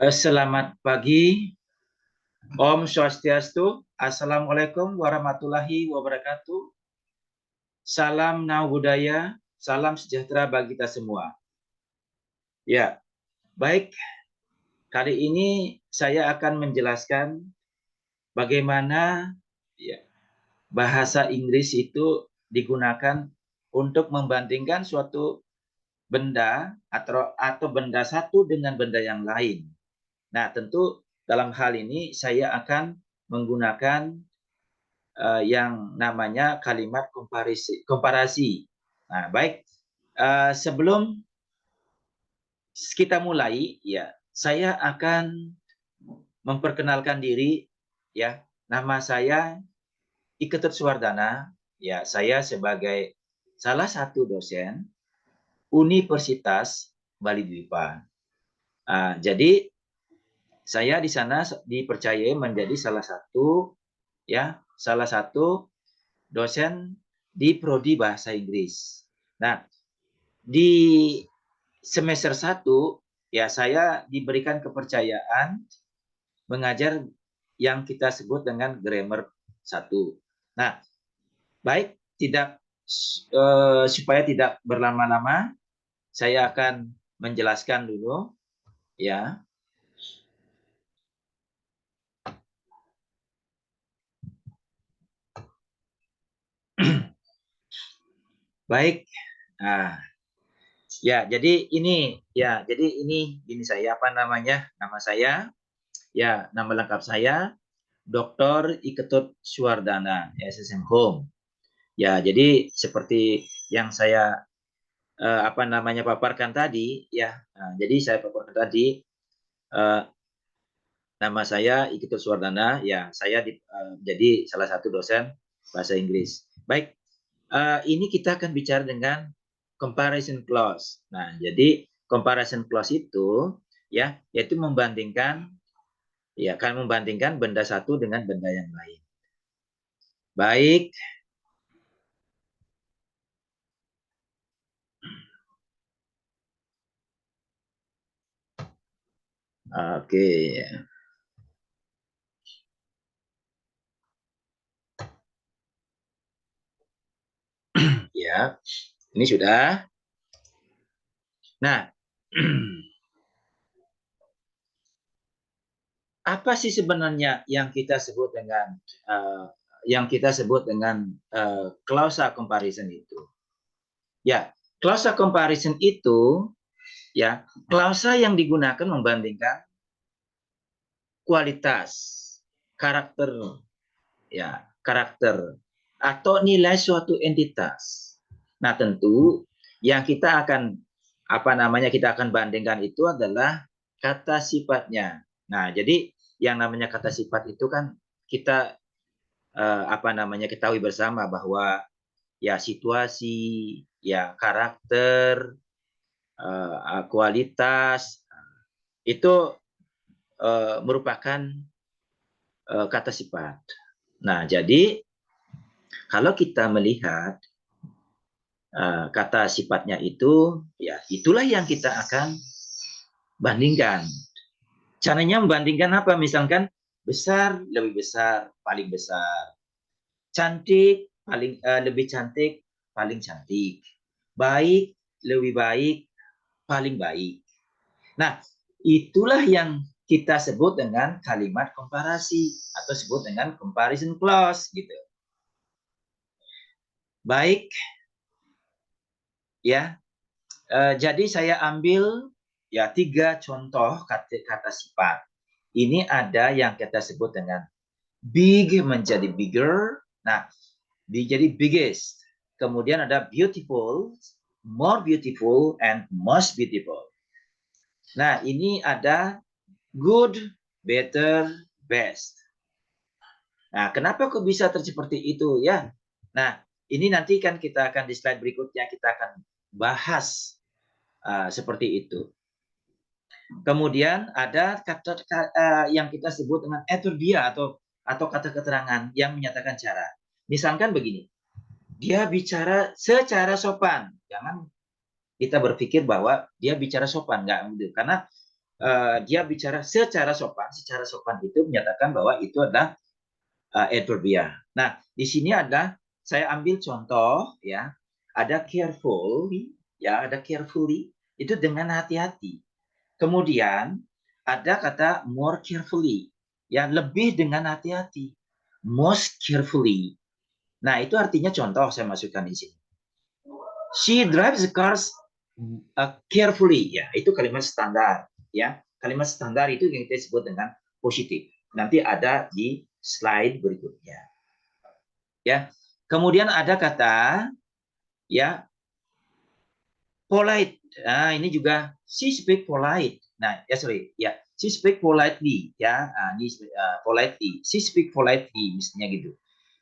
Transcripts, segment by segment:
Selamat pagi, Om Swastiastu, Assalamualaikum warahmatullahi wabarakatuh. Salam Nau Budaya, salam sejahtera bagi kita semua. Ya, baik. Kali ini saya akan menjelaskan bagaimana bahasa Inggris itu digunakan untuk membandingkan suatu benda atau benda satu dengan benda yang lain. Nah, tentu dalam hal ini saya akan menggunakan yang namanya kalimat komparasi. Nah, baik. Sebelum kita mulai, ya, saya akan memperkenalkan diri. Ya, nama saya Iketut Suwardana. Ya, saya sebagai salah satu dosen Universitas Bali Dwipa. Jadi saya di sana dipercaya menjadi salah satu dosen di prodi bahasa Inggris. Nah, di semester 1 ya saya diberikan kepercayaan mengajar yang kita sebut dengan grammar 1. Nah, baik, supaya tidak berlama-lama, saya akan menjelaskan dulu ya. Baik. Nah, ya, jadi ini gini saya Nama saya nama lengkap saya Dr. Iketut Suwardana, SSM Home. Ya, jadi seperti yang saya paparkan tadi ya. Nah, jadi saya paparkan tadi nama saya Iketut Suwardana, ya saya jadi salah satu dosen bahasa Inggris. Baik, ini kita akan bicara dengan comparison clause. Nah, jadi comparison clause itu ya yaitu membandingkan benda satu dengan benda yang lain. Baik. Oke. Ya, ini sudah. Nah, apa sih sebenarnya yang kita sebut dengan klausa comparison itu? Ya, klausa comparison itu ya klausa yang digunakan membandingkan kualitas, karakter atau nilai suatu entitas. Nah, tentu yang kita akan kita akan bandingkan itu adalah kata sifatnya. Nah, jadi yang namanya kata sifat itu kan kita ketahui bersama bahwa ya situasi, ya karakter, kualitas itu merupakan kata sifat. Nah, jadi kalau kita melihat kata sifatnya itu, ya itulah yang kita akan bandingkan. Caranya membandingkan apa? Misalkan besar, lebih besar, paling besar. Cantik, lebih cantik, paling cantik. Baik, lebih baik, paling baik. Nah, itulah yang kita sebut dengan kalimat komparasi atau sebut dengan comparison clause gitu. Baik, ya. Jadi saya ambil ya 3 contoh kata sifat. Ini ada yang kita sebut dengan big menjadi bigger. Nah, jadi biggest. Kemudian ada beautiful, more beautiful, and most beautiful. Nah, ini ada good, better, best. Nah, kenapa kok bisa seperti itu ya? Nah, ini nanti kan kita akan di slide berikutnya kita akan bahas seperti itu. Kemudian ada kata yang kita sebut dengan etudia atau kata keterangan yang menyatakan cara. Misalkan begini, dia bicara secara sopan. Jangan kita berpikir bahwa dia bicara sopan, enggak gitu. Karena dia bicara secara sopan. Secara sopan itu menyatakan bahwa itu adalah adverbial. Nah, di sini ada saya ambil contoh ya, ada carefully ya, ada carefully itu dengan hati-hati. Kemudian ada kata more carefully ya, lebih dengan hati-hati. Most carefully. Nah, itu artinya contoh saya masukkan di sini. She drives the cars carefully ya, itu kalimat standar ya. Kalimat standar itu yang kita sebut dengan positif. Nanti ada di slide berikutnya. Ya. Kemudian ada kata ya polite. Nah, ini juga she speak polite. Nah, ya sorry, ya she speak politely ya. Ini politely. She speak politely misalnya gitu.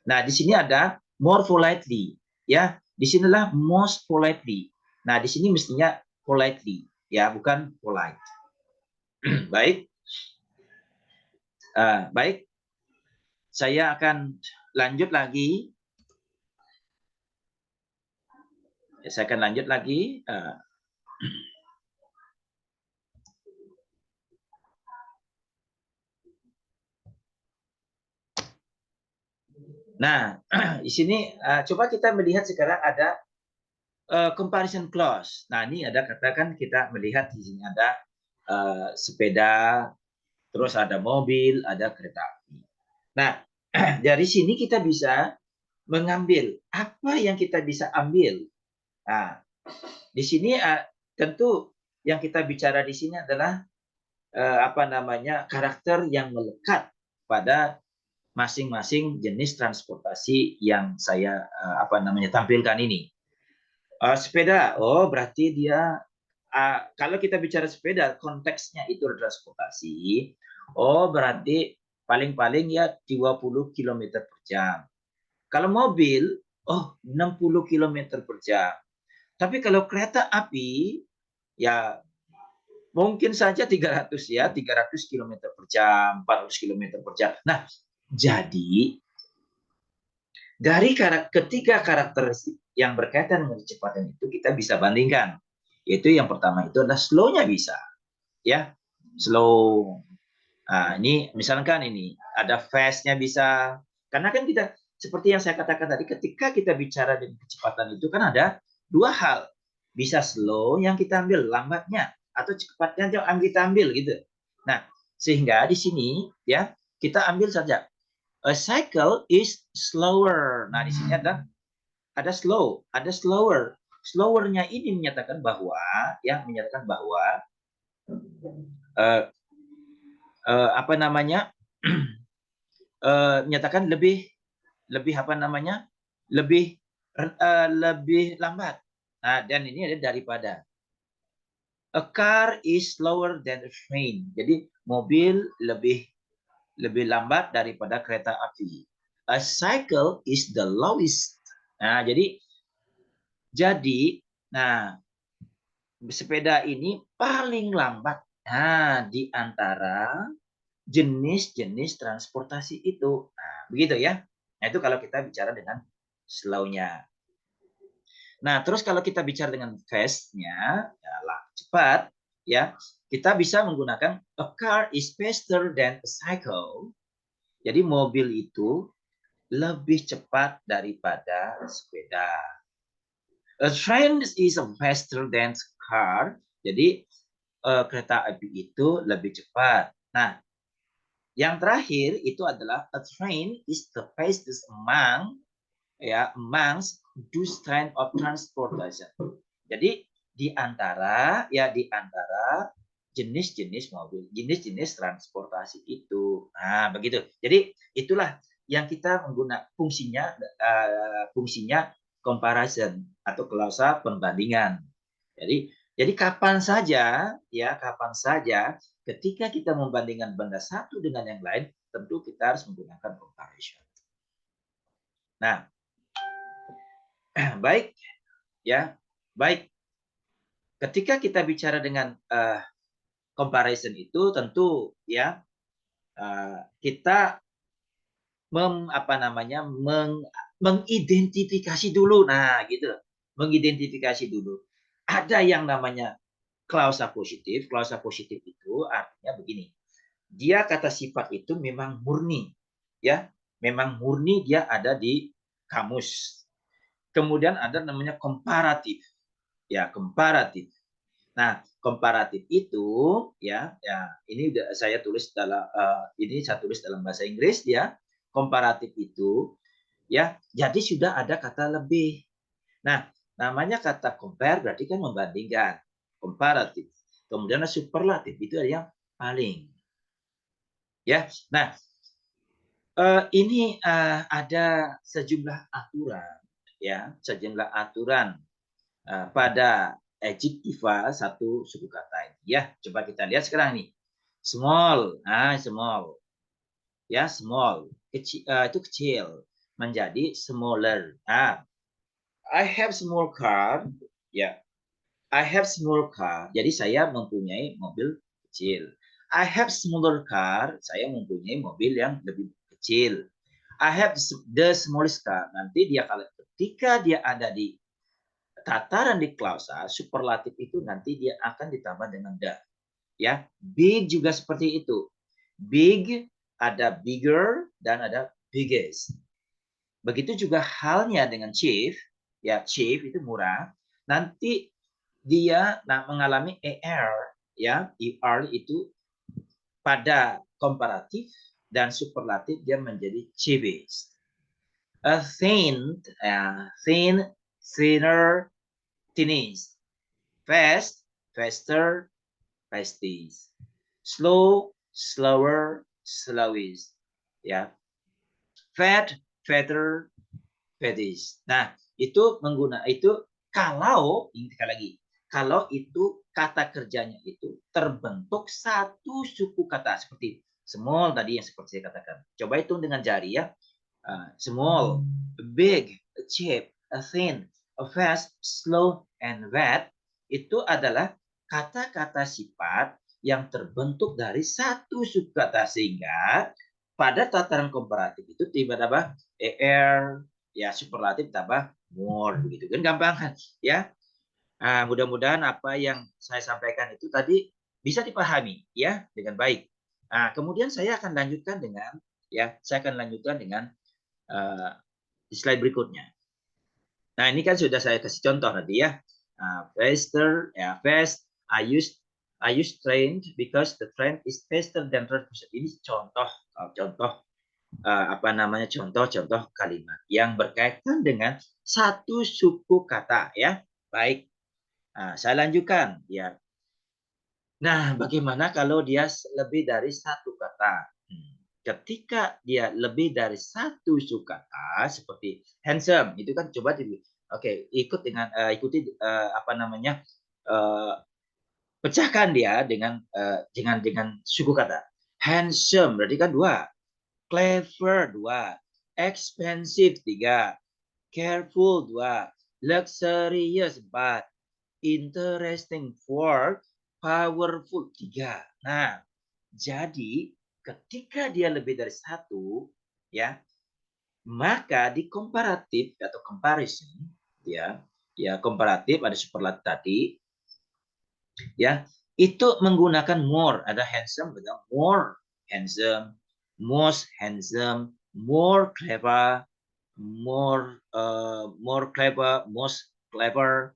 Nah, di sini ada more politely ya. Di sinilah most politely. Nah, di sini mestinya politely ya, bukan polite. Baik. Baik. Saya akan lanjut lagi. Saya akan lanjut lagi. Nah, di sini coba kita melihat sekarang ada comparison clause. Nah, ini ada katakan kita melihat di sini ada sepeda, terus ada mobil, ada kereta api. Nah, dari sini kita bisa mengambil apa yang kita bisa ambil. Nah, di sini tentu yang kita bicara di sini adalah apa namanya karakter yang melekat pada masing-masing jenis transportasi yang saya apa namanya tampilkan ini. Sepeda, oh berarti dia kalau kita bicara sepeda konteksnya itu transportasi, oh berarti paling-paling ya 20 km per jam. Kalau mobil, oh 60 km per jam. Tapi kalau kereta api, ya mungkin saja 300 ya, 300 km per jam, 400 km per jam. Nah, jadi dari ketiga karakteristik yang berkaitan dengan kecepatan itu kita bisa bandingkan. Yaitu yang pertama itu adalah slow-nya bisa. Ya, slow. Nah, ini misalkan ini ada fast-nya bisa. Karena kan kita seperti yang saya katakan tadi ketika kita bicara dengan kecepatan itu kan ada dua hal. Bisa slow yang kita ambil lambatnya atau cepatnya yang kita ambil gitu. Nah, sehingga di sini ya kita ambil saja a cycle is slower. Nah, di sini ada slow, ada slower. Slowernya ini menyatakan bahwa uh, apa namanya menyatakan lebih apa namanya lebih lambat. Nah, dan ini ada daripada a car is slower than a train. Jadi mobil lebih lambat daripada kereta api. A cycle is the lowest. Nah, nah sepeda ini paling lambat. Nah, di antara jenis-jenis transportasi itu. Nah, begitu ya. Nah, itu kalau kita bicara dengan slow-nya. Nah, terus kalau kita bicara dengan fast-nya, ya cepat, ya, kita bisa menggunakan a car is faster than a cycle. Jadi mobil itu lebih cepat daripada sepeda. A train is faster than car. Jadi kereta api itu lebih cepat. Nah, yang terakhir itu adalah a train is the fastest amongst those kind of transportation. Jadi di antara jenis-jenis mobil, jenis-jenis transportasi itu. Nah, begitu. Jadi itulah yang kita menggunakan fungsinya comparison atau klausa perbandingan. Jadi kapan saja ketika kita membandingkan benda satu dengan yang lain, tentu kita harus menggunakan comparison. Nah, baik ya. Baik. Ketika kita bicara dengan comparison itu tentu ya kita mengidentifikasi dulu. Nah, gitu. Mengidentifikasi dulu. Ada yang namanya klausa positif. Klausa positif itu artinya begini. Dia kata sifat itu memang murni, ya, memang murni dia ada di kamus. Kemudian ada namanya komparatif, ya, komparatif. Nah, komparatif itu, ya, ini saya tulis dalam ini saya tulis dalam bahasa Inggris, ya. Komparatif itu, ya, jadi sudah ada kata lebih. Nah, namanya kata compare berarti kan membandingkan, komparatif. Kemudian superlatif itu yang paling, ya. Nah, ini ada sejumlah aturan, ya, sejumlah aturan pada adjektiva satu suku kata ini, ya. Coba kita lihat sekarang nih. Small, small, ya, small, kecil, itu kecil, menjadi smaller. I have small car, ya. I have small car. Jadi saya mempunyai mobil kecil. I have smaller car. Saya mempunyai mobil yang lebih kecil. I have the smallest car. Nanti dia ketika dia ada di tataran di klausa, superlatif itu nanti dia akan ditambah dengan the. Ya, big juga seperti itu. Big ada bigger dan ada biggest. Begitu juga halnya dengan chief. Ya, chief itu murah. Nanti dia mengalami er, ya, er itu pada komparatif dan superlatif dia menjadi cheapest. A thin, thin, thinner, thinnest. Fast, faster, fastest. Slow, slower, slowest. Ya, fat, fatter, fattest. Nah, itu kalau ini sekali lagi, kalau itu kata kerjanya itu terbentuk satu suku kata seperti small tadi yang seperti saya katakan. Coba hitung dengan jari, ya. Small, big, cheap, thin, fast, slow, and wet itu adalah kata-kata sifat yang terbentuk dari satu suku kata, sehingga pada tataran komparatif itu tiba-tiba er, ya, superlatif tambah more, begitu kan, gampang kan, ya. Mudah-mudahan apa yang saya sampaikan itu tadi bisa dipahami, ya, dengan baik. Kemudian saya akan lanjutkan dengan, slide berikutnya. Nah, ini kan sudah saya kasih contoh tadi, ya. Faster, ya, fast. I use train because the train is faster than road. Ini contoh contoh kalimat yang berkaitan dengan satu suku kata, ya. Baik. Saya lanjutkan, ya. Nah, bagaimana kalau dia lebih dari satu kata? Ketika dia lebih dari satu suku kata seperti handsome, itu kan coba ikuti pecahkan dia dengan suku kata. Handsome berarti kan 2, clever 2, expensive 3, careful 2, luxurious 4, interesting 4, powerful 3. Nah, jadi ketika dia lebih dari satu, ya, maka di komparatif atau comparison, ya, komparatif ada superlatif tadi, ya, itu menggunakan more. Ada handsome, ada more handsome, most handsome, more clever, more clever, most clever,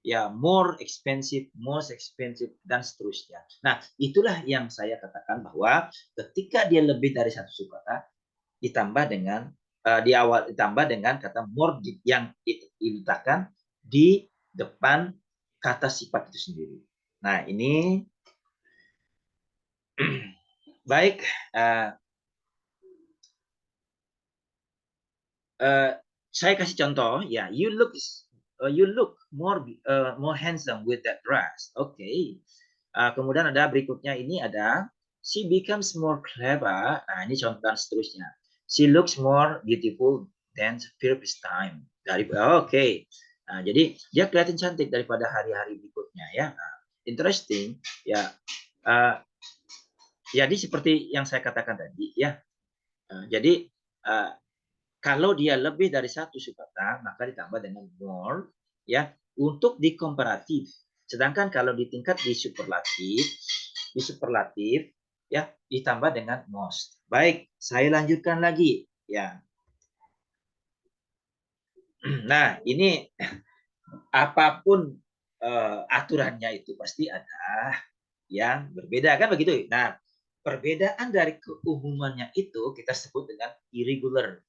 ya, more expensive, most expensive, dan seterusnya. Nah, itulah yang saya katakan bahwa ketika dia lebih dari satu suku kata, ditambah dengan ditambah dengan kata more yang diletakkan di depan kata sifat itu sendiri. Nah, ini baik. Saya kasih contoh, ya. You look more handsome with that dress. Oke. Kemudian ada berikutnya, ini ada she becomes more clever. Nah, ini contoh dan seterusnya. She looks more beautiful than the previous time. Oke. Nah, jadi dia kelihatan cantik daripada hari-hari berikutnya, ya. Nah, interesting, ya. Jadi seperti yang saya katakan tadi, ya. Jadi kalau dia lebih dari satu suku kata, maka ditambah dengan more, ya, untuk di komparatif. Sedangkan kalau di tingkat di superlatif ya ditambah dengan most. Baik, saya lanjutkan lagi ya. Nah, ini apapun aturannya itu pasti ada yang berbeda kan begitu. Nah, perbedaan dari keumumannya itu kita sebut dengan irregular.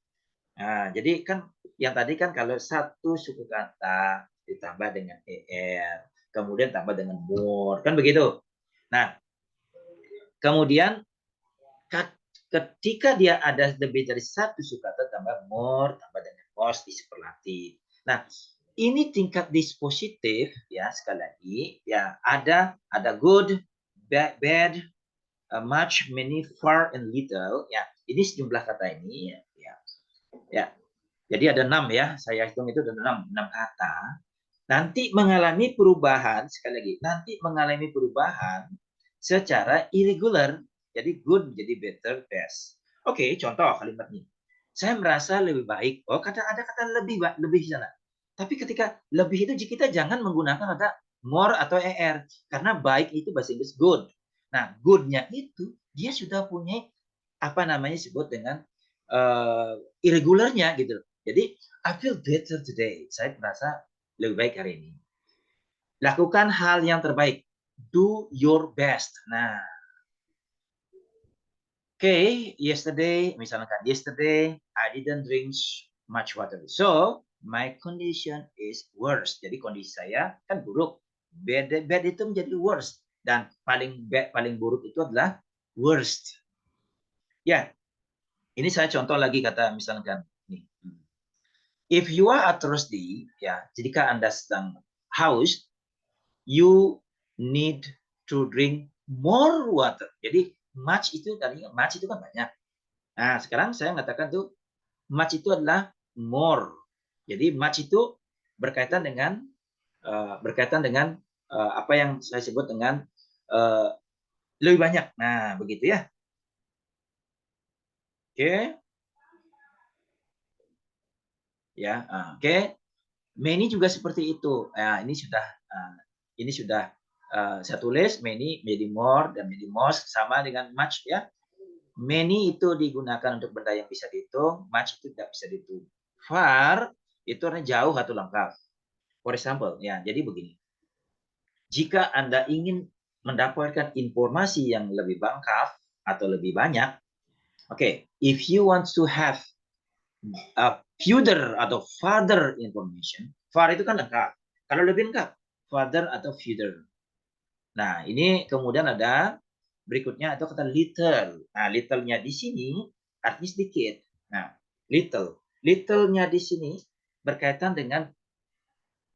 Nah, jadi kan yang tadi kan kalau satu suku kata ditambah dengan er, kemudian tambah dengan more, kan begitu. Nah, kemudian ketika dia ada lebih dari satu suku kata tambah more, tambah dengan most di superlatif. Nah, ini tingkat dispositif ya sekali lagi ya ada good, bad, much, many, far, and little ya. Ini sejumlah kata ini ya. Jadi ada 6 ya, saya hitung itu ada 6 kata. Nanti mengalami perubahan, sekali lagi, nanti mengalami perubahan secara irregular. Jadi good jadi better, best. Oke, contoh kalimat ini. Saya merasa lebih baik. Oh, ada kata lebih di sana. Tapi ketika lebih itu kita jangan menggunakan kata more atau er karena baik itu bahasa Inggris good. Nah, good-nya itu dia sudah punya apa namanya disebut dengan irregularnya gitu. Jadi I feel better today. Saya merasa lebih baik hari ini. Lakukan hal yang terbaik. Do your best. Nah, yesterday I didn't drink much water. So, my condition is worse. Jadi kondisi saya kan buruk. Bad itu menjadi worst dan paling buruk itu adalah worst. Ya, ini saya contoh lagi kata misalkan nih. If you are thirsty, ya, jika Anda sedang haus, you need to drink more water. Jadi much itu tadinya much itu kan banyak. Nah, sekarang saya mengatakan tuh much itu adalah more. Jadi much itu berkaitan dengan apa yang saya sebut dengan uh, lebih banyak. Nah, begitu ya. Oke, ya. Oke. Many juga seperti itu. Nah, ini sudah saya tulis many, many more dan many most sama dengan much ya. Many itu digunakan untuk benda yang bisa dihitung, much itu tidak bisa dihitung. Far itu artinya jauh atau lengkap. For example, ya, jadi begini. Jika Anda ingin mendapatkan informasi yang lebih lengkap atau lebih banyak, if you want to have a further atau further information, far itu kan lengkap. Kalau lebih lengkap, further atau further. Nah, ini kemudian ada berikutnya atau kata little. Nah, little-nya di sini artinya sedikit. Nah, little. Little-nya di sini berkaitan dengan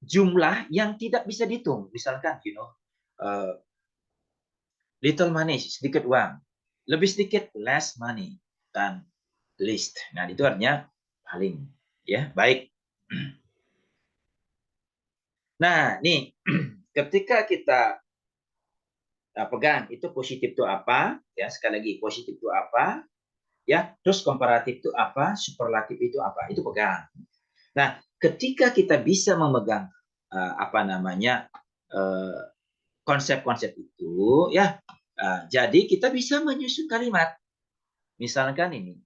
jumlah yang tidak bisa dihitung. Misalkan, little money, sedikit uang. Lebih sedikit, less money. Dan least. Nah, itu artinya paling. Ya, baik. Nah, nih, ketika kita pegang itu positif itu apa? Ya, sekali lagi positif itu apa? Ya, terus komparatif itu apa? Superlatif itu apa? Itu pegang. Nah, ketika kita bisa memegang apa namanya konsep-konsep itu, ya, jadi kita bisa menyusun kalimat. Misalkan ini,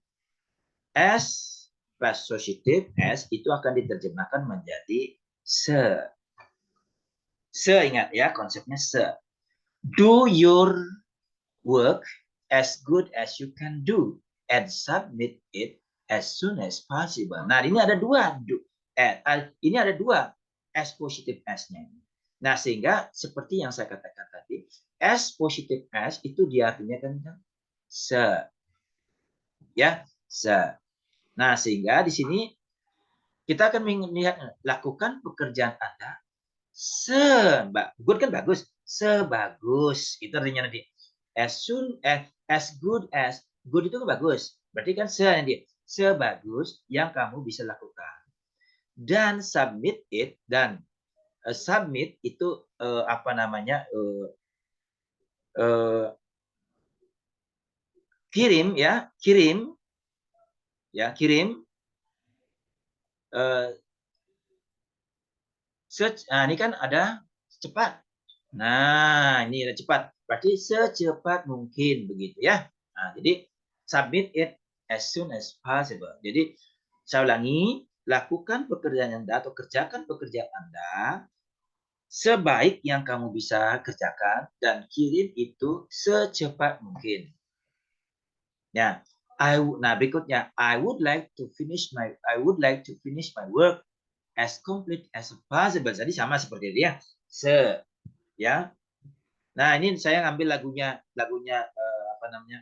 S plus positif S itu akan diterjemahkan menjadi se. Ingat ya konsepnya se. Do your work as good as you can do and submit it as soon as possible. Nah, ini ada dua. Ini ada dua S positif S-nya. Nah, sehingga seperti yang saya katakan tadi, S positif S itu dia artinya kan se. Ya, se. Nah, sehingga di sini kita akan melihat lakukan pekerjaan Anda good kan bagus, sebagus. Itu artinya nanti as good as good itu kan bagus. Berarti kan nanti sebagus yang kamu bisa lakukan. Dan submit it dan submit itu apa namanya kirim ya, kirim search. Nah, ini kan ada cepat. Nah, ini udah cepat. Berarti secepat mungkin begitu ya. Nah, jadi submit it as soon as possible. Jadi saya ulangi, lakukan pekerjaan Anda atau kerjakan pekerjaan Anda sebaik yang kamu bisa kerjakan dan kirim itu secepat mungkin. Ya. Nah, berikutnya, I would like to finish my work as complete as possible. Jadi sama seperti dia. Ya. Nah, ini saya ngambil lagunya apa namanya?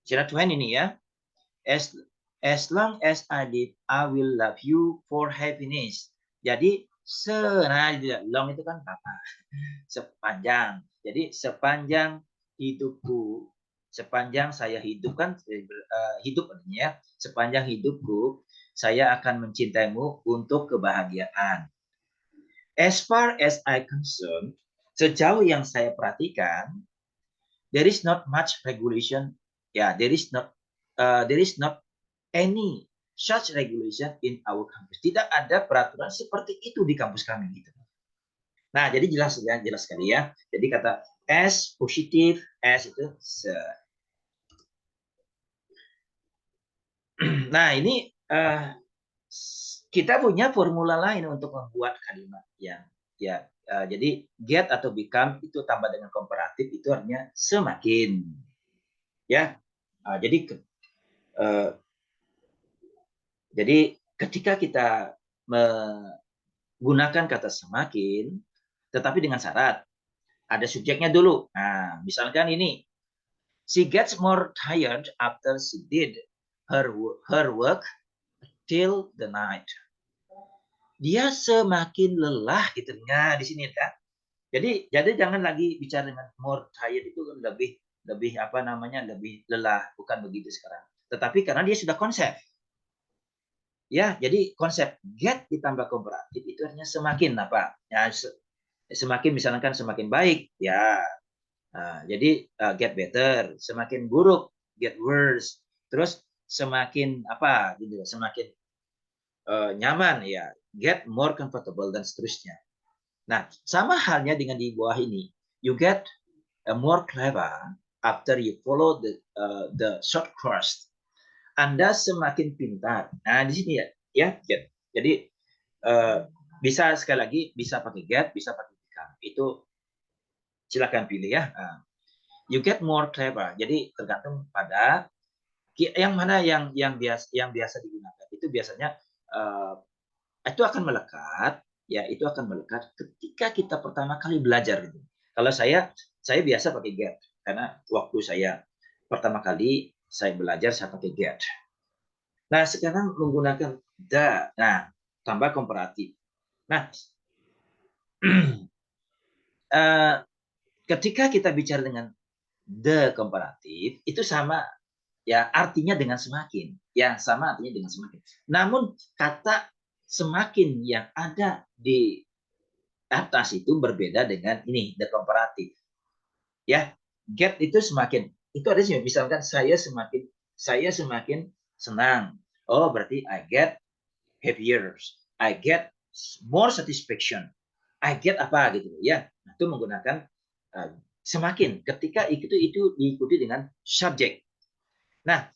Shania Twain ini ya. As as long as I live, I will love you for happiness. Jadi nah long itu kan apa? Sepanjang. Jadi sepanjang hidupku, sepanjang saya hidup kan hidup artinya ya. Sepanjang hidupku saya akan mencintaimu untuk kebahagiaan. As far as I concerned, sejauh yang saya perhatikan, there is not much regulation. Ya, there is not any such regulation in our campus. Tidak ada peraturan seperti itu di kampus kami gitu. Nah, jadi jelas sekali ya. Jadi kata as positif, as itu Nah, ini kita punya formula lain untuk membuat kalimat yang ya jadi get atau become itu tambah dengan komparatif itu artinya semakin ya. Uh, jadi ketika kita menggunakan kata semakin tetapi dengan syarat ada subjeknya dulu. Nah, misalkan ini she gets more tired after she did her work till the night. Dia semakin lelah gitu. Nah, di sini kan. Jadi jangan lagi bicara dengan more tired itu lebih lebih apa namanya lebih lelah, bukan begitu sekarang. Tetapi karena dia sudah konsep. Ya, jadi konsep get ditambah komparatif itu artinya semakin apa? Ya, semakin misalkan semakin baik, ya. Nah, jadi get better, semakin buruk get worse. Terus semakin apa gitu, semakin nyaman ya, get more comfortable dan seterusnya. Nah, sama halnya dengan di bawah ini. You get more clever after you follow the short course. Anda semakin pintar. Nah, di sini ya get. Jadi bisa sekali lagi bisa pakai get, bisa pakai become. Itu silakan pilih ya. You get more clever. Jadi tergantung pada yang mana yang biasa digunakan. Itu biasanya itu akan melekat, ya itu akan melekat ketika kita pertama kali belajar gitu. Kalau saya biasa pakai get karena waktu saya pertama kali saya belajar saya pakai get. Nah, sekarang menggunakan the. Nah, tambah komparatif. Nah, ketika kita bicara dengan the komparatif itu sama ya artinya dengan semakin. Ya, sama artinya dengan semakin. Namun kata semakin yang ada di atas itu berbeda dengan ini the komparatif. Ya, get itu semakin. Itu ada sih misalkan saya semakin senang. Oh, berarti I get happier. I get more satisfaction. I get apa gitu ya. Nah, itu menggunakan semakin ketika itu diikuti dengan subjek. Nah,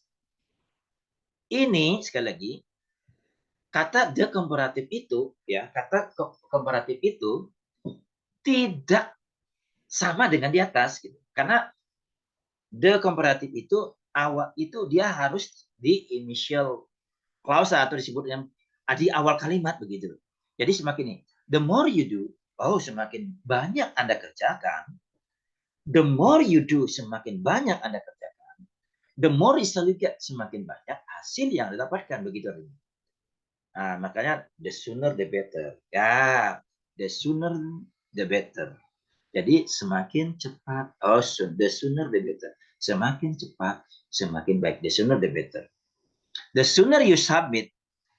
ini sekali lagi kata the komparatif itu ya, kata komparatif itu tidak sama dengan di atas gitu. Karena the komparatif itu awal itu dia harus di initial clause atau disebut dengan di awal kalimat begitu. Jadi semakin ini, the more you do, oh semakin banyak Anda kerjakan, the more you do semakin banyak Anda kerjakan, the more result you get semakin banyak hasil yang didapatkan begitu. Nah, makanya the sooner the better. Ya, the sooner the better. Jadi semakin cepat, oh the sooner the better. Semakin cepat, semakin baik. The sooner the better. The sooner you submit,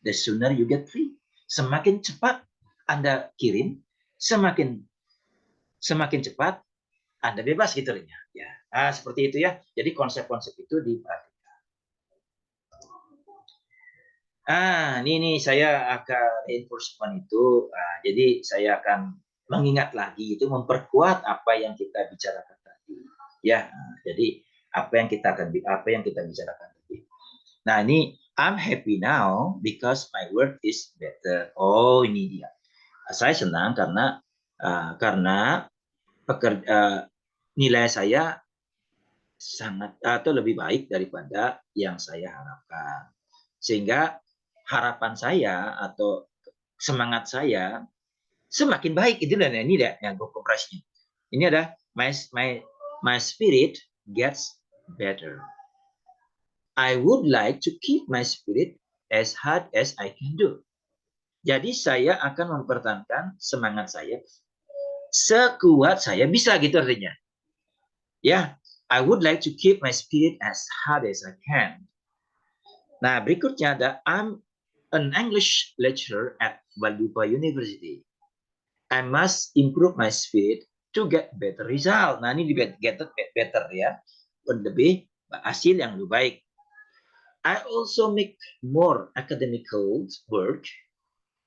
the sooner you get free. Semakin cepat Anda kirim, semakin cepat Anda bebas gitu ya. Nah, seperti itu ya. Jadi konsep-konsep itu diperhatikan. Ini saya akan reinforcement itu. Jadi saya akan mengingat lagi, itu memperkuat apa yang kita bicarakan tadi. Ya, jadi apa yang kita bicarakan tadi. Nah, ini I'm happy now because my work is better. Oh, ini dia. Saya senang karena nilai saya sangat atau lebih baik daripada yang saya harapkan. Sehingga harapan saya atau semangat saya semakin baik. Itu dan ini deh yang gue kompresnya. Ini ada my spirit gets better. I would like to keep my spirit as hard as I can do. Jadi saya akan mempertahankan semangat saya sekuat saya bisa, gitu artinya. Ya, I would like to keep my spirit as hard as I can. Nah, berikutnya ada I'm an English lecturer at Valdupa University. I must improve my spirit to get better result. Nah, ini get better ya. Lebih hasil yang lebih baik. I also make more academical work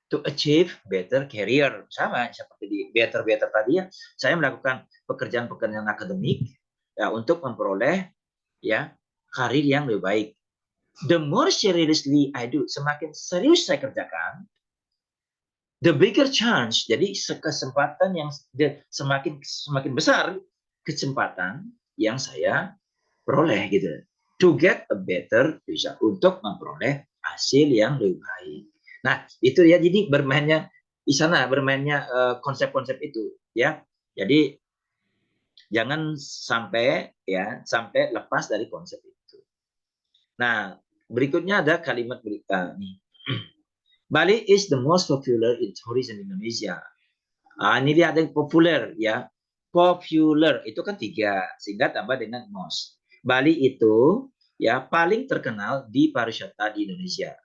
to achieve better career. Sama seperti di better tadi ya. Saya melakukan pekerjaan-pekerjaan akademik ya untuk memperoleh ya karir yang lebih baik. The more seriously I do, semakin serius saya kerjakan, the bigger chance. Jadi kesempatan yang semakin besar kesempatan yang saya peroleh gitu. To get a better result, untuk memperoleh hasil yang lebih baik. Nah, itu ya, jadi bermainnya di sana, bermainnya konsep-konsep itu ya. Jadi jangan sampai lepas dari konsep itu. Nah, berikutnya ada kalimat nih. Bali is the most popular in tourism Indonesia. Ini dia ada yang populer ya. Popular itu kan 3, sehingga tambah dengan most. Bali itu ya paling terkenal di pariwisata di Indonesia.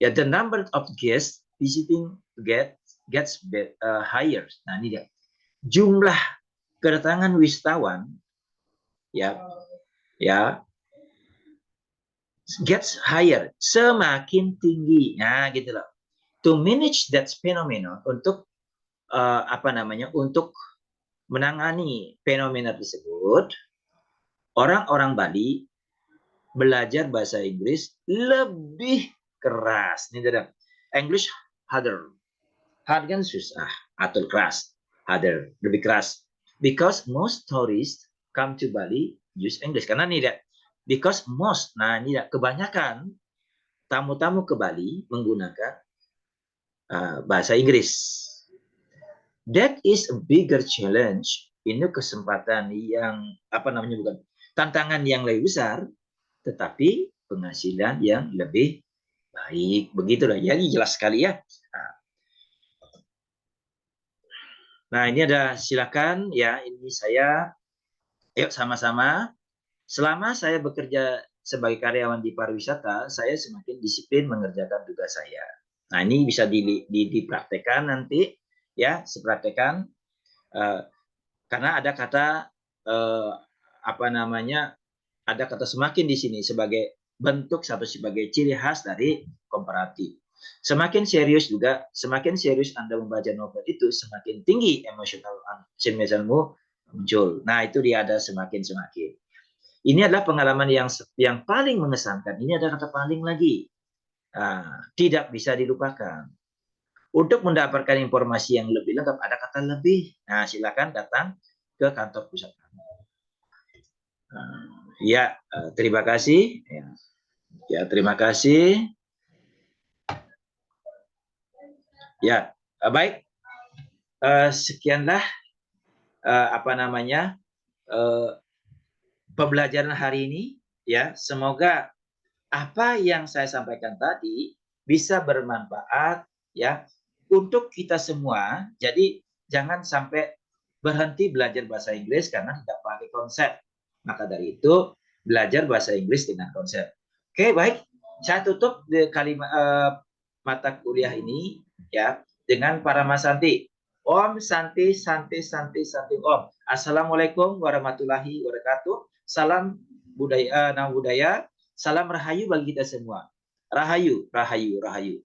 Ya, the number of guests visiting gets higher. Nah, ini dia. Jumlah kedatangan wisatawan ya gets higher, semakin tinggi. Nah, gitu loh. To manage that phenomenon, untuk untuk menangani fenomena tersebut, orang-orang Bali belajar bahasa Inggris lebih keras. Ini ada English harder. Hard kan susah, atau keras. Harder, lebih keras. Because most tourists come to Bali use English. Karena ini dia. Because most, nah ini dia, kebanyakan tamu-tamu ke Bali menggunakan bahasa Inggris. That is a bigger challenge. Ini kesempatan yang bukan tantangan yang lebih besar, tetapi penghasilan yang lebih baik. Begitulah. Jadi jelas sekali ya. Nah, ini ada, silakan ya. Ini saya, yuk sama-sama. Selama saya bekerja sebagai karyawan di pariwisata, saya semakin disiplin mengerjakan tugas saya. Nah, ini bisa dipraktekkan nanti ya, sepraktekan karena ada kata ada kata semakin di sini sebagai bentuk sebagai ciri khas dari komparatif. Semakin serius Anda membaca novel itu, semakin tinggi emosionalmu muncul. Nah, itu dia ada semakin. Ini adalah pengalaman yang paling mengesankan. Ini ada kata paling lagi. Tidak bisa dilupakan. Untuk mendapatkan informasi yang lebih lengkap, ada kata lebih. Nah, silakan datang ke kantor pusat kami. Terima kasih. Ya, terima kasih. Ya, baik. Sekianlah pembelajaran hari ini. Ya, semoga apa yang saya sampaikan tadi bisa bermanfaat ya untuk kita semua. Jadi jangan sampai berhenti belajar bahasa Inggris karena tidak pakai konsep. Maka dari itu belajar bahasa Inggris dengan konsep. Oke, baik. Saya tutup kalimat mata kuliah ini ya dengan para Mas Santi. Om Santi Santi Santi Santi Om. Assalamualaikum warahmatullahi wabarakatuh. Salam budaya, nama budaya. Salam rahayu bagi kita semua. Rahayu, rahayu, rahayu.